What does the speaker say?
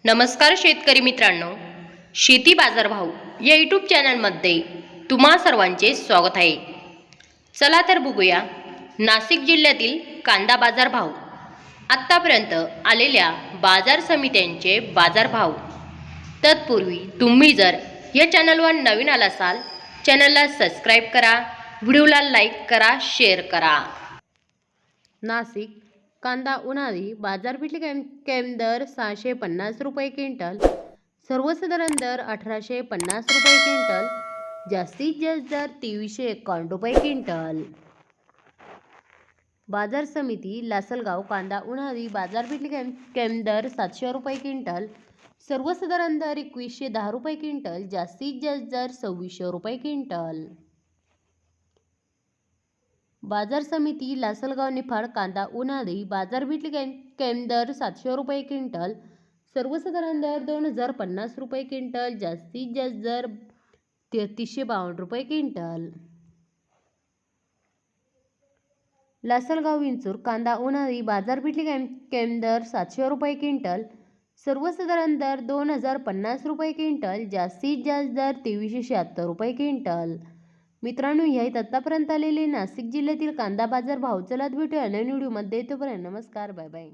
नमस्कार शेतकरी मित्रांनो, शेती बाजारभाव या यूट्यूब चॅनलमध्ये तुम्हा सर्वांचे स्वागत आहे। चला तर बघूया नाशिक जिल्ह्यातील कांदा बाजारभाव, आत्तापर्यंत आलेल्या बाजार समित्यांचे बाजारभाव। तत्पूर्वी तुम्ही जर या चॅनलवर नवीन आला असाल, चॅनलला सबस्क्राईब करा, व्हिडिओला लाईक करा, शेअर करा। नाशिक कांदा उन्हाळी बाजारपेठ कॅम्प दर 650 रुपये क्विंटल, सर्वसाधारण दर 1850 रुपये क्विंटल, जास्तीत जास्त दर 2351 रुपये क्विंटल। बाजार समिती लासलगाव कांदा उन्हाळी बाजारपेठ कॅम्प दर 700 रुपये क्विंटल, सर्वसाधारण दर 2110 रुपये क्विंटल, जास्तीत जास्त दर 2600 रुपये क्विंटल। बाजार समिती लासलगाव निफाड कांदा उन्हाळी बाजारपेठ कॅम्प दर 700 रुपये क्विंटल, सर्वसाधारण दर 2050 रुपये क्विंटल, जास्तीत जास्त दर 3352 रुपये क्विंटल। लासलगाव विंचूर कांदा उन्हाळी बाजारपेठ कॅम्प दर 700 रुपये क्विंटल, सर्वसाधारण दर 2050 रुपये क्विंटल, जास्तीत जास्त दर 2376 रुपये क्विंटल। मित्रांनो, हे आहेत आतापर्यंत आलेले नाशिक जिल्ह्यातील कांदा बाजार भाव। चला भेटूया नवीन व्हिडिओमध्ये, तोपर्यंत नमस्कार, बाय बाय।